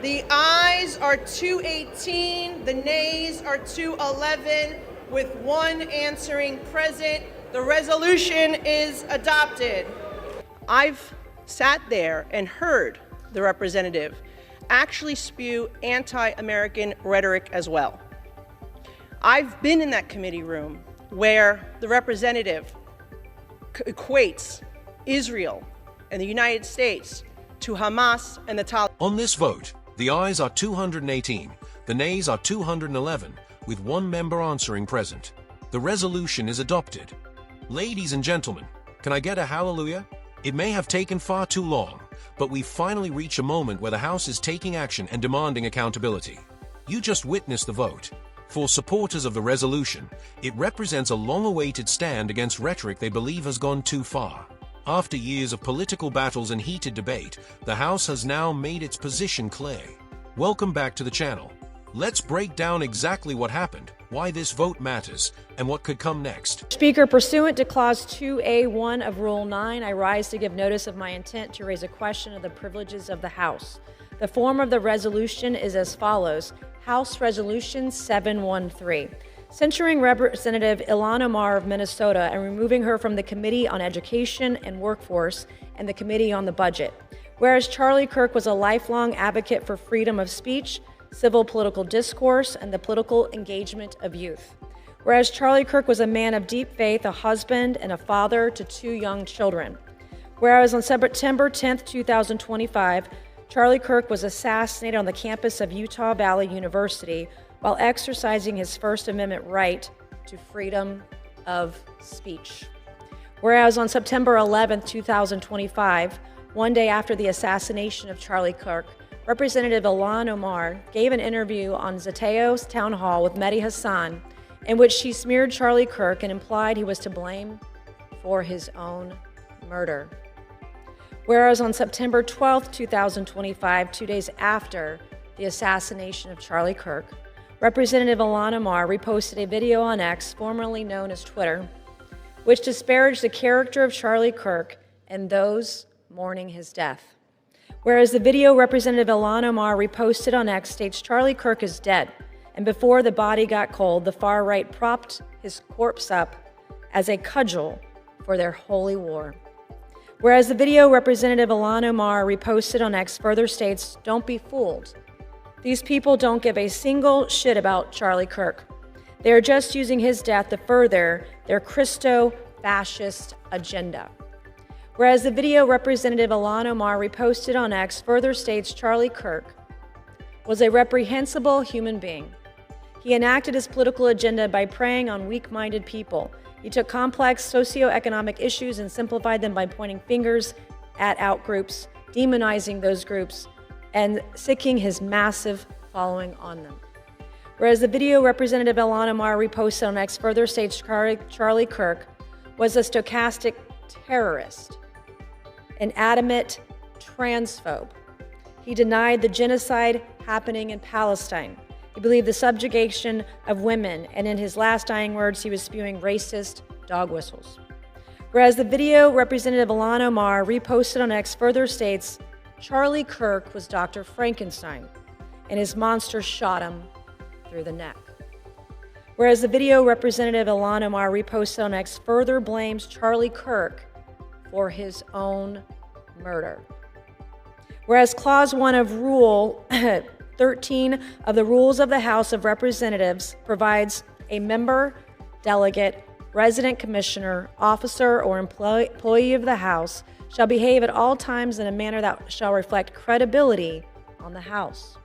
The ayes are 218, the nays are 211, with one answering present. The resolution is adopted. I've sat there and heard the representative actually spew anti-American rhetoric as well. I've been in that committee room where the representative equates Israel and the United States to Hamas and the Taliban. On this vote, the ayes are 218, the nays are 211, with one member answering present. The resolution is adopted. Ladies and gentlemen, can I get a hallelujah? It may have taken far too long, but we finally reach a moment where the House is taking action and demanding accountability. You just witnessed the vote. For supporters of the resolution, it represents a long-awaited stand against rhetoric they believe has gone too far. After years of political battles and heated debate, the House has now made its position clear. Welcome back to the channel. Let's break down exactly what happened, why this vote matters, and what could come next. Speaker, pursuant to Clause 2A1 of Rule 9, I rise to give notice of my intent to raise a question of the privileges of the House. The form of the resolution is as follows. House Resolution 713, censuring Representative Ilhan Omar of Minnesota and removing her from the Committee on Education and Workforce and the Committee on the Budget. Whereas Charlie Kirk was a lifelong advocate for freedom of speech, civil political discourse, and the political engagement of youth. Whereas Charlie Kirk was a man of deep faith, a husband, and a father to 2 young children. Whereas on September 10, 2025, Charlie Kirk was assassinated on the campus of Utah Valley University while exercising his First Amendment right to freedom of speech. Whereas on September 11, 2025, one day after the assassination of Charlie Kirk, Representative Ilhan Omar gave an interview on Zateo's town hall with Mehdi Hassan in which she smeared Charlie Kirk and implied he was to blame for his own murder. Whereas on September 12, 2025, 2 days after the assassination of Charlie Kirk, Representative Ilhan Omar reposted a video on X, formerly known as Twitter, which disparaged the character of Charlie Kirk and those mourning his death. Whereas the video Representative Ilhan Omar reposted on X states Charlie Kirk is dead, and before the body got cold, the far right propped his corpse up as a cudgel for their holy war. Whereas the video Representative Ilhan Omar reposted on X further states, don't be fooled. These people don't give a single shit about Charlie Kirk. They are just using his death to further their Christo-fascist agenda. Whereas the video Representative Ilhan Omar reposted on X further states Charlie Kirk was a reprehensible human being. He enacted his political agenda by preying on weak-minded people. He took complex socioeconomic issues and simplified them by pointing fingers at outgroups, demonizing those groups, and sicking his massive following on them. Whereas the video Representative Ilhan Omar reposted on X further states Charlie Kirk was a stochastic terrorist, an adamant transphobe. He denied the genocide happening in Palestine. He believed the subjugation of women, and in his last dying words, he was spewing racist dog whistles. Whereas the video Representative Ilhan Omar reposted on X further states Charlie Kirk was Dr. Frankenstein, and his monster shot him through the neck. Whereas the video Representative Ilhan Omar reposted on X further blames Charlie Kirk for his own murder. Whereas Clause 1 of Rule 13 of the Rules of the House of Representatives provides a member, delegate, resident commissioner, officer, or employee of the House shall behave at all times in a manner that shall reflect credibility on the House.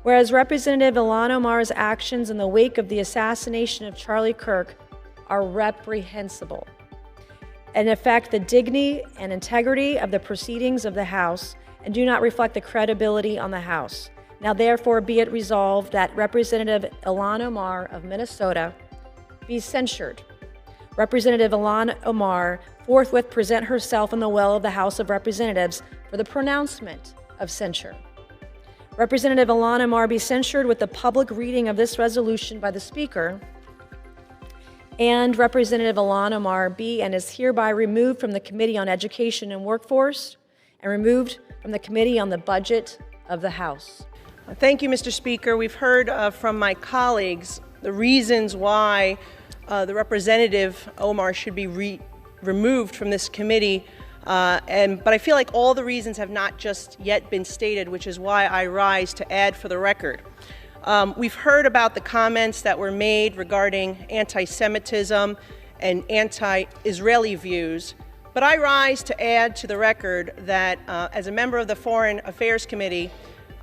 Whereas Representative Ilhan Omar's actions in the wake of the assassination of Charlie Kirk are reprehensible and affect the dignity and integrity of the proceedings of the House and do not reflect the credibility on the House. Now therefore be it resolved that Representative Ilhan Omar of Minnesota be censured. Representative Ilhan Omar forthwith present herself in the well of the House of Representatives for the pronouncement of censure. Representative Ilhan Omar be censured with the public reading of this resolution by the Speaker, and Representative Ilhan Omar be and is hereby removed from the Committee on Education and Workforce and removed from the Committee on the Budget of the House. Thank you, Mr. Speaker. We've heard from my colleagues the reasons why the Representative Omar should be removed from this committee, but I feel like all the reasons have not just yet been stated, which is why I rise to add for the record. We've heard about the comments that were made regarding anti-Semitism and anti-Israeli views, but I rise to add to the record that as a member of the Foreign Affairs Committee,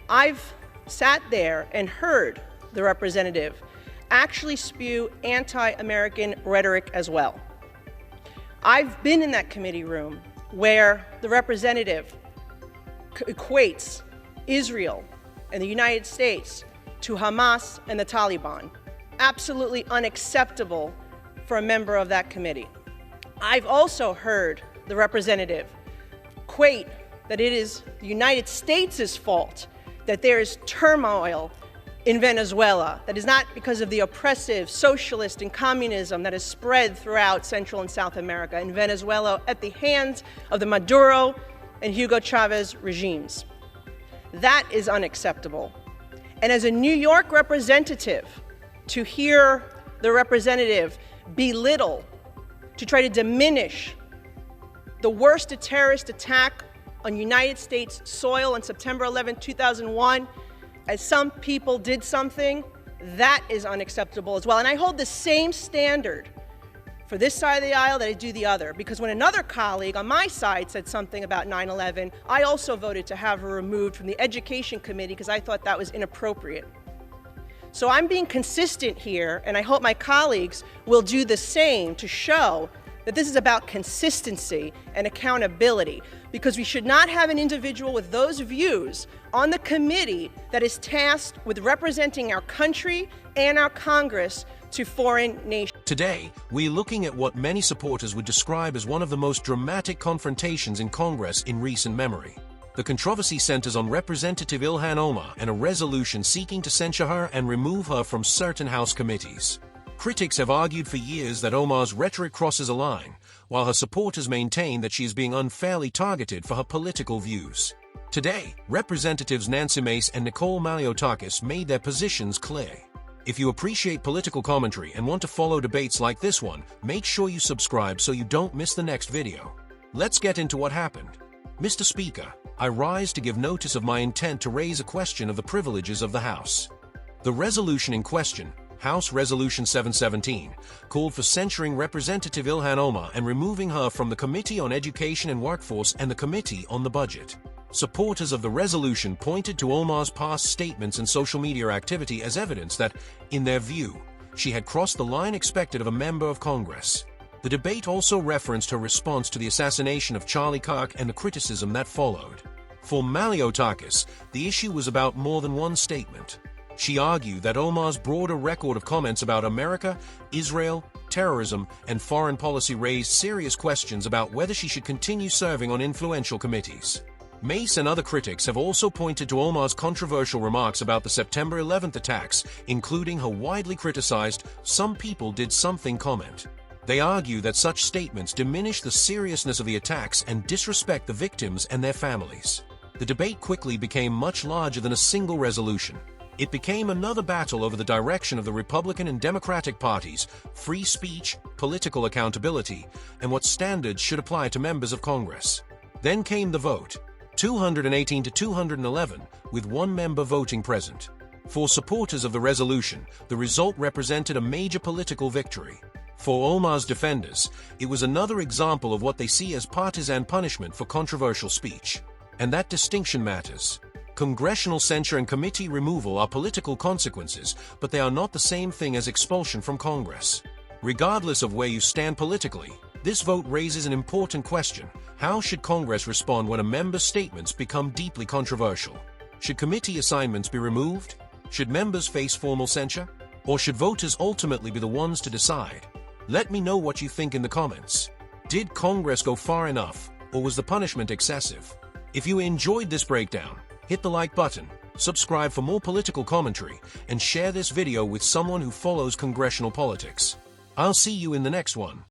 I've sat there and heard the representative actually spew anti-American rhetoric as well. I've been in that committee room where the representative equates Israel and the United States to Hamas and the Taliban. Absolutely unacceptable for a member of that committee. I've also heard the representative equate that it is the United States' fault that there is turmoil in Venezuela, that is not because of the oppressive socialist and communism that has spread throughout Central and South America in Venezuela at the hands of the Maduro and Hugo Chavez regimes. That is unacceptable. And as a New York representative, to hear the representative belittle, to try to diminish the worst terrorist attack on United States soil on September 11, 2001, as some people did something, that is unacceptable as well. And I hold the same standard for this side of the aisle that I do the other, because when another colleague on my side said something about 9/11, I also voted to have her removed from the Education Committee because I thought that was inappropriate. So I'm being consistent here, and I hope my colleagues will do the same to show that this is about consistency and accountability, because we should not have an individual with those views on the committee that is tasked with representing our country and our Congress to foreign nations. Today, we're looking at what many supporters would describe as one of the most dramatic confrontations in Congress in recent memory. The controversy centers on Representative Ilhan Omar and a resolution seeking to censure her and remove her from certain House committees. Critics have argued for years that Omar's rhetoric crosses a line, while her supporters maintain that she is being unfairly targeted for her political views. Today, Representatives Nancy Mace and Nicole Malliotakis made their positions clear. If you appreciate political commentary and want to follow debates like this one, make sure you subscribe so you don't miss the next video. Let's get into what happened. Mr. Speaker, I rise to give notice of my intent to raise a question of the privileges of the House. The resolution in question, House Resolution 717, called for censuring Representative Ilhan Omar and removing her from the Committee on Education and Workforce and the Committee on the Budget. Supporters of the resolution pointed to Omar's past statements and social media activity as evidence that, in their view, she had crossed the line expected of a member of Congress. The debate also referenced her response to the assassination of Charlie Kirk and the criticism that followed. For Malliotakis, the issue was about more than one statement. She argued that Omar's broader record of comments about America, Israel, terrorism, and foreign policy raised serious questions about whether she should continue serving on influential committees. Mace and other critics have also pointed to Omar's controversial remarks about the September 11th attacks, including her widely criticized "some people did something" comment. They argue that such statements diminish the seriousness of the attacks and disrespect the victims and their families. The debate quickly became much larger than a single resolution. It became another battle over the direction of the Republican and Democratic parties, free speech, political accountability, and what standards should apply to members of Congress. Then came the vote, 218 to 211, with one member voting present. For supporters of the resolution, the result represented a major political victory. For Omar's defenders, it was another example of what they see as partisan punishment for controversial speech. And that distinction matters. Congressional censure and committee removal are political consequences, but they are not the same thing as expulsion from Congress. Regardless of where you stand politically, this vote raises an important question. How should Congress respond when a member's statements become deeply controversial? Should committee assignments be removed? Should members face formal censure? Or should voters ultimately be the ones to decide? Let me know what you think in the comments. Did Congress go far enough, or was the punishment excessive? If you enjoyed this breakdown, hit the like button, subscribe for more political commentary, and share this video with someone who follows congressional politics. I'll see you in the next one.